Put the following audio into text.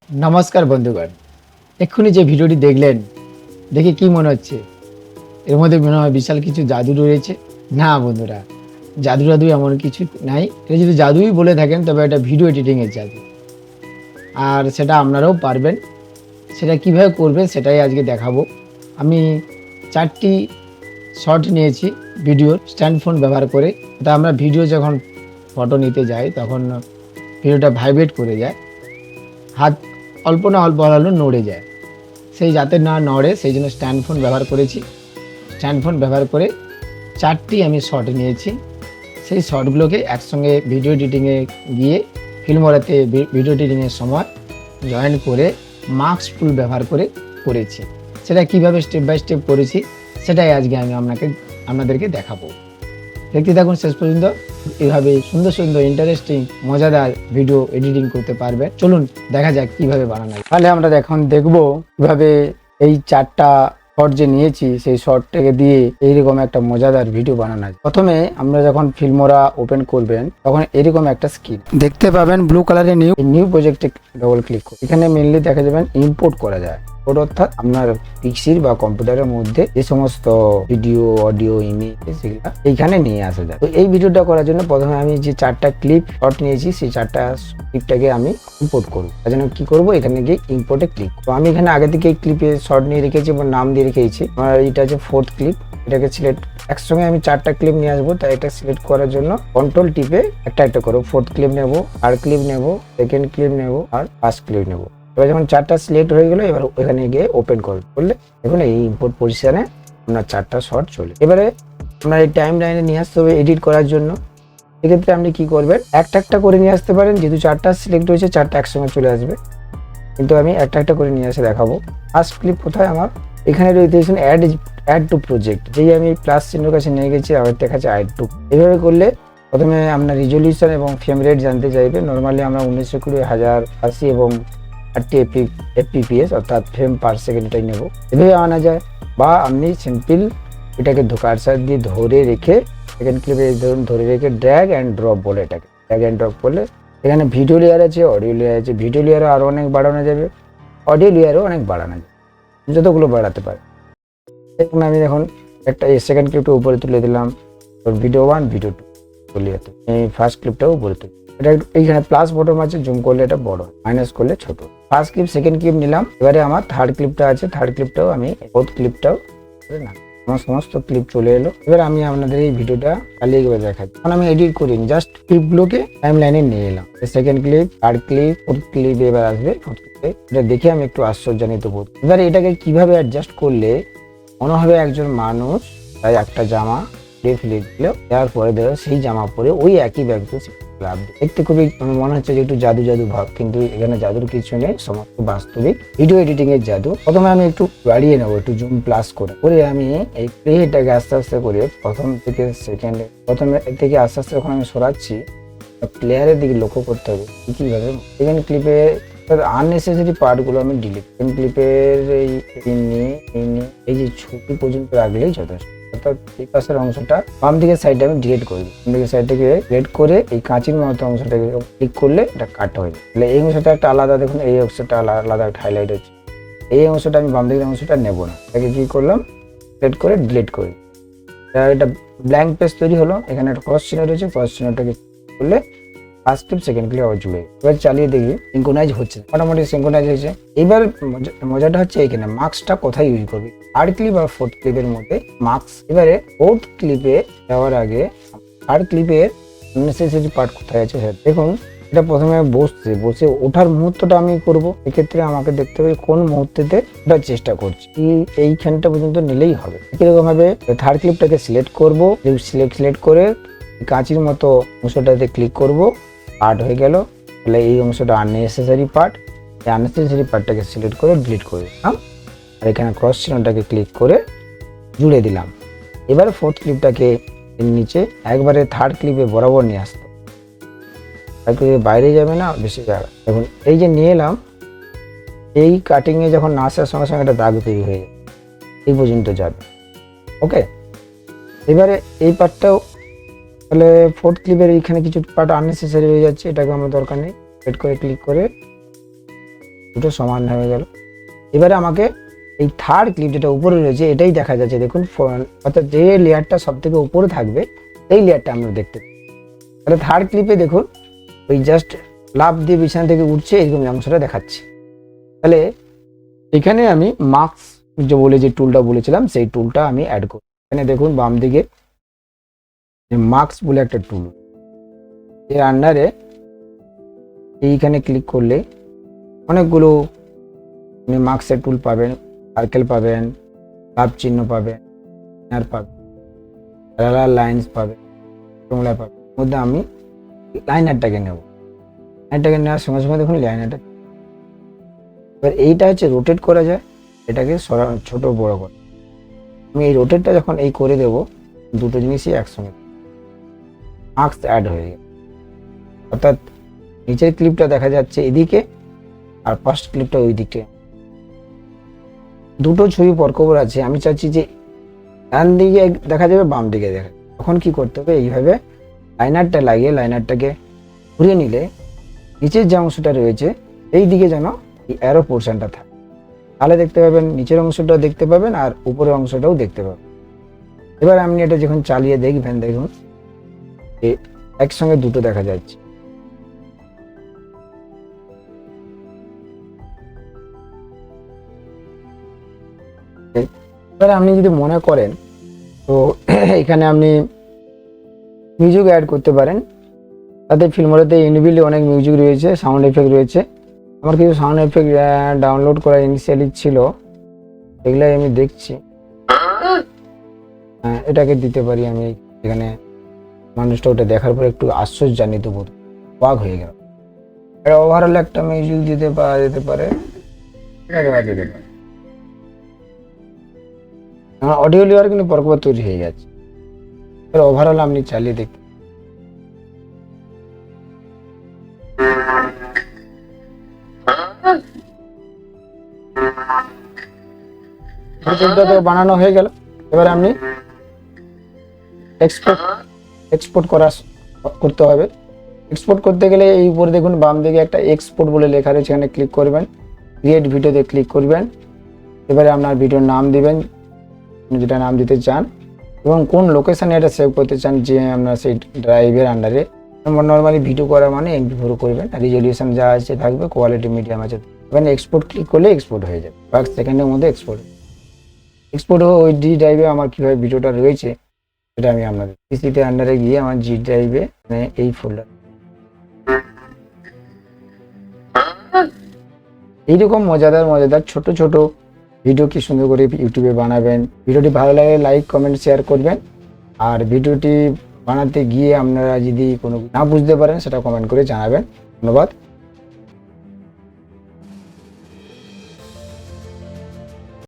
নমস্কার বন্ধুগণ, এক্ষুনি যে ভিডিওটি দেখলেন দেখে কি মনে হচ্ছে? এর মধ্যে মনে হয় বিশাল কিছু জাদু রয়েছে। না বন্ধুরা, জাদু টাদু এমন কিছু নাই। এটা যদি জাদুই বলে থাকেন তবে এটা ভিডিও এডিটিংয়ের জাদু। আর সেটা আপনারাও পারবেন। সেটা কিভাবে করবেন সেটাই আজকে দেখাবো। আমি 4টি শট নিয়েছি ভিডিওর স্ট্যান্ড ফোন ব্যবহার করে। তা আমরা ভিডিও যখন ফটো নিতে যাই তখন ভিডিওটা ভাইব্রেট করে যায়, হাত অল্প না অল্প হলেও নড়ে যায়। সেই যাতে না নড়ে সেই জন্য স্ট্যান্ড ফোন ব্যবহার করেছি। স্ট্যান্ড ফোন ব্যবহার করে 4টি আমি শট নিয়েছি। সেই শটগুলোকে একসঙ্গে ভিডিও এডিটিংয়ে গিয়ে ফিল্মোরাতে ভিডিও এডিটিংয়ের সময় জয়েন করে মাস্ক টুল ব্যবহার করে করেছি। সেটা কিভাবে স্টেপ বাই স্টেপ করেছি সেটাই আজকে আমি আপনাদেরকে দেখাবো। দেখতে থাকুন শেষ পর্যন্ত। এইভাবে সুন্দর সুন্দর ইন্টারেস্টিং মজাদার ভিডিও এডিটিং করতে পারবেন। চলুন দেখা যাক কিভাবে বানানো যায়। তাহলে আমরা এখন দেখবো কিভাবে এই 4টা শট যে নিয়েছি সেই শটটাকে দিয়ে এইরকম একটা মজাদার ভিডিও বানানো যায়। প্রথমে আমরা যখন ফিল্মোরা ওপেন করবেন তখন এরকম একটা স্ক্রিন দেখতে পাবেন, ব্লু কালারের নিউ প্রজেক্টে ডবল ক্লিক করুন। এখানে মেনলি দেখা যাবেন ইম্পোর্ট করা যায়। অর্থাৎ আপনার পিসির বা কম্পিউটারের মধ্যে যে সমস্ত ভিডিও, অডিও, ইমেজ সেগুলো এইখানে নিয়ে আসা যায়। তো এই ভিডিওটা করার জন্য প্রথমে আমি যে 4টা ক্লিপ শট নিয়েছি সেই 4টা ক্লিপটাকে আমি ইম্পোর্ট করব। তার জন্য কি করব, এখানে গিয়ে ইম্পোর্টে ক্লিক। তো আমি এখানে আগে থেকে ক্লিপে শট নিয়ে রেখেছি এবং নাম দিয়ে রেখেছি। আমার এটা হচ্ছে 4th ক্লিপ। এটাকে সিলেক্ট, একসঙ্গে আমি 4টা ক্লিপ নিয়ে আসবো, তাই এটা সিলেক্ট করার জন্য কন্ট্রোল টিপে একটা একটা করো। 4th ক্লিপ নেব, 3rd ক্লিপ নেব, 2nd ক্লিপ নেব আর 1st ক্লিপ নেব। এবার যখন 4টা সিলেক্ট হয়ে গেল, এবার ওখানে গিয়ে ওপেন করলে দেখুন এই ইম্পোর্ট পজিশনে আপনার 4টা শট চলে। এবারে আপনার এই টাইম লাইনে নিয়ে আসতে হবে এডিট করার জন্য। এক্ষেত্রে আপনি কি করবেন, একটা একটা করে নিয়ে আসতে পারেন। যেহেতু 4টা সিলেক্ট হয়েছে 4টা একসঙ্গে চলে আসবে, কিন্তু আমি একটা একটা করে নিয়ে এসে দেখাবো। ফার্স্ট ক্লিপ কোথায় আমার, এখানে রয়েছে অ্যাড টু প্রজেক্ট। যেই আমি প্লাস চিহ্নের কাছে নিয়ে গেছি, আবার দেখাচ্ছে অ্যাড টু। এইভাবে করলে প্রথমে আপনার রিজলিউশন এবং ফ্রেম রেট জানতে চাইবে। নর্মালি আমরা 1920, 1080 এবং 30 fps অর্থাৎ ফ্রেম পার সেকেন্ড এটাই নেব। এভাবে আনা যায়, বা আপনি সিম্পল এটাকে কার্সার দিয়ে ধরে রেখে সেকেন্ড ক্লিপে ধরুন ধরে রেখে ড্র্যাগ অ্যান্ড ড্রপ বলে, এটাকে ড্র্যাগ অ্যান্ড ড্রপ করলে এখানে ভিডিও লেয়ার আছে, অডিও লেয়ার আছে। ভিডিও লেয়ারও আরও অনেক বাড়ানো যাবে, অডিও লেয়ারও অনেক বাড়ানো যাবে, যতগুলো বাড়াতে পারে। এখন আমি এখন একটা সেকেন্ড ক্লিপটা উপরে তুলে দিলাম, ভিডিও 1, ভিডিও 2 তুলে যেত। এই ফার্স্ট ক্লিপটাও উপরে তুলি। এটা এইখানে প্লাস বটম আছে, জুম করলে এটা বড়, মাইনাস করলে ছোট। ফার্স্ট ক্লিপ, সেকেন্ড ক্লিপ নিলাম। এবারে আমার 3rd ক্লিপটা আছে, 3rd ক্লিপটাও আমি 4th ক্লিপটাও না, আমার সমস্ত ক্লিপ চলে এলো। এবার আমি আপনাদের এই ভিডিওটা চালিয়ে গিয়ে দেখাচ্ছি। এখন আমি এডিট করিনি, জাস্ট ক্লিপগুলোকে টাইম লাইনে নিয়ে এলাম। Second clip, 3rd clip, 4th clip এবার আসবে। 4th ক্লিপে এটা দেখে আমি একটু আশ্চর্যান্বিত বোধ। এবার এটাকে কিভাবে অ্যাডজাস্ট করলে মনে হবে একজন মানুষ তাই একটা জামা ফেলে দিল, দেওয়ার পরে ধরো সেই জামা পরে ওই একই ব্যাগটা দেখতে খুবই মনে হচ্ছে যে একটু জাদু জাদু ভাব, কিন্তু এখানে জাদুর কিছু নেই, সমস্ত বাস্তবিক ভিডিও এডিটিং এর জাদু। প্রথমে আমি একটু বাড়িয়ে নেবো, একটু জুম প্লাস করে আমি এই প্লেটাকে আস্তে আস্তে করে প্রথম থেকে সেকেন্ডে, প্রথমে থেকে আস্তে আস্তে যখন আমি সরাচ্ছি প্লেয়ারের দিকে লক্ষ্য করতে হবে কিভাবে। সেকেন্ড ক্লিপে আননেসেসারি পার্টগুলো আমি ডিলিট, সেকেন্ড ক্লিপের এই যে ছবি পর্যন্ত রাখলেই যথেষ্ট। অর্থাৎ এই পাশের অংশটা বাম দিকের সাইডে আমি ডিলিট করে দিই। বাম দিকের সাইডটাকে ডিলিট করে এই কাঁচির মতো অংশটাকে ক্লিক করলে এটা কাট হয়ে যায়। তাহলে এই অংশটা একটা আলাদা, দেখুন এই অংশটা আলাদা একটা হাইলাইট হচ্ছে। এই অংশটা আমি বাম দিকের অংশটা নেবো না, এটাকে কি করলাম, সিলেক্ট করে ডিলিট করে এটা ব্ল্যাঙ্ক পেজ তৈরি হলো। এখানে একটা ক্রস চিহ্ন রয়েছে, ক্রস চিহ্নটাকে করলে ফার্স্ট ক্লিপ সেকেন্ড ক্লিপ আবার জুড়ে। এবার চালিয়ে দেখি সিঙ্ক্রোনাইজ হচ্ছে, মোটামুটি সিঙ্ক্রোনাইজ হয়েছে। এবার মজাটা হচ্ছে এখানে মার্কসটা কোথায় ইউজ করবি, 3rd ক্লিপ আর 4th ক্লিপের মধ্যে মার্কস। এবারে 4th ক্লিপে যাওয়ার আগে 3rd ক্লিপের নেসেসারি পার্ট কোথায় আছে দেখুন। এটা প্রথমে বসে ওঠার মুহূর্তটা আমি করব। এক্ষেত্রে আমাকে দেখতে হবে কোন মুহূর্তেতে ওঠার চেষ্টা করছি, এইখানটা পর্যন্ত নিলেই হবে। এরকম ভাবে 3rd ক্লিপটাকে সিলেক্ট করব, সিলেক্ট করে কাঁচির মতো অংশটাতে ক্লিক করব, পার্ট হয়ে গেল। তাহলে এই অংশটা আননেসেসারি পার্ট, এই আননেসেসারি পার্টটাকে সিলেক্ট করে ডিলিট করে দিলাম, আর এখানে ক্রস চিহ্নটাকে ক্লিক করে জুড়ে দিলাম। এবার 4th ক্লিপটাকে নিচে একবারে 3rd ক্লিপে বরাবর নিয়ে আসতো, বাইরে যাবে না বেশি জায়গা। দেখুন এই যে নিয়ে এলাম, এই কাটিংয়ে যখন না আসার সঙ্গে সঙ্গে একটা দাগ তৈরি হয়ে যাবে, এই পর্যন্ত যাবে। ওকে, এবারে এই পার্টটাও, তাহলে 4th ক্লিপের এইখানে কিছু পার্ট আননেসেসারি হয়ে যাচ্ছে, এটাকে আমার দরকার নেই। সেট করে ক্লিক করে দুটো সমান হয়ে গেল। এবারে আমাকে এই থার্ড ক্লিপ যেটা উপরে রয়েছে এটাই দেখা যাচ্ছে, দেখুন অর্থাৎ যে লেয়ারটা সব থেকে উপরে থাকবে এই লেয়ারটা আমরা দেখতে পাই। তাহলে থার্ড ক্লিপে দেখুন ওই জাস্ট লাফ দিয়ে বিছানা থেকে উঠছে এরকম অংশটা দেখাচ্ছে। তাহলে এখানে আমি মার্কস যে টুলটা বলেছিলাম সেই টুলটা আমি অ্যাড করি। এখানে দেখুন বাম দিকে মার্কস বলে একটা টুল, এর আন্ডারে এইখানে ক্লিক করলে অনেকগুলো মার্কসের টুল পাবেন, সার্কেল পাবেন, লাভ চিহ্ন পাবেন, পাবেন, প্যারালাল লাইন্স পাবেন, ফর্মুলা পাবেন। মধ্যে আমি লাইনারটাকে নেব। লাইনারটাকে নেওয়ার সঙ্গে সঙ্গে দেখুন লাইনারটা, এবার এইটা হচ্ছে রোটেট করা যায়, এটাকে ছোট বড় করে। আমি এই রোটেটটা যখন এই করে দেব, দুটো জিনিসই একসঙ্গে মার্কস অ্যাড হয়ে গেল। অর্থাৎ নিচের ক্লিপটা দেখা যাচ্ছে এদিকে আর ফার্স্ট ক্লিপটা ওই দিকে। দুটো ছবি পরপর আছে, আমি চাচ্ছি যে ডান দিকে দেখা যাবে বাম দিকে দেখা, তখন কি করতে হবে, এইভাবে লাইনারটা লাগিয়ে লাইনারটাকে ঘুরিয়ে নিলে নিচের যে অংশটা রয়েছে এই দিকে যেন এই অ্যারো পোর্শনটা থাকে, তাহলে দেখতে পাবেন নিচের অংশটাও দেখতে পাবেন আর উপরের অংশটাও দেখতে পাবেন। এবার আপনি এটা যখন চালিয়ে দেখবেন, দেখুন একসঙ্গে দুটো দেখা যাচ্ছে। এবার আপনি যদি মনে করেন তো এখানে আপনি মিউজিক অ্যাড করতে পারেন। তাতে ফিল্মোরাতে ইনবিল্ট অনেক মিউজিক রয়েছে, সাউন্ড এফেক্ট রয়েছে। আমার কিছু সাউন্ড এফেক্ট ডাউনলোড করা ইনিশিয়ালি ছিল, এগুলাই আমি দেখছি। এটাকে দিতে পারি আমি, এখানে মানুষটা ওটা দেখার পর একটু আশ্চর্যান্বিত বোধ বাঘ হয়ে গেল। এটা ওভারঅল একটা মিউজিক দিতে পারে। আমার অডিও লেয়ার কিন্তু পরপর তৈরি হয়ে যাচ্ছে। ওভারঅল আপনি চালিয়ে দেখতে বানানো হয়ে গেল। এবার আপনি এক্সপোর্ট করতে হবে। এক্সপোর্ট করতে গেলে এই উপরে দেখুন বাম দিকে একটা এক্সপোর্ট বলে লেখা রয়েছে, এখানে ক্লিক করবেন, ক্রিয়েট ভিডিওতে ক্লিক করবেন। এবারে আপনার ভিডিওর নাম দিবেন, যেটা নাম দিতে চান এবং কোন লোকেশনে এটা সেভ করতে চান, যে আপনার সেই ড্রাইভের আন্ডারে। নর্মালি ভিডিও করা মানে MP4 করবেন, রেজলিউশন যা আছে থাকবে, কোয়ালিটি মিডিয়াম আছে। এখানে এক্সপোর্ট ক্লিক করলে এক্সপোর্ট হয়ে যাবে, 1 সেকেন্ডের মধ্যে এক্সপোর্ট হয়ে ওই ডি ড্রাইভে আমার কীভাবে ভিডিওটা রয়েছে সেটা আমি আপনাদের পিসিতে আন্ডারে গিয়ে আমার জি ড্রাইভে এই ফোল্ডার, এইরকম মজাদার ছোট ভিডিও কি সুন্দর করে ইউটিউবে বানাবেন। ভিডিওটি ভালো লাগে লাইক কমেন্ট শেয়ার করবেন, আর ভিডিওটি বানাতে গিয়ে আপনারা যদি কোনো না বুঝতে পারেন সেটা কমেন্ট করে জানাবেন। ধন্যবাদ।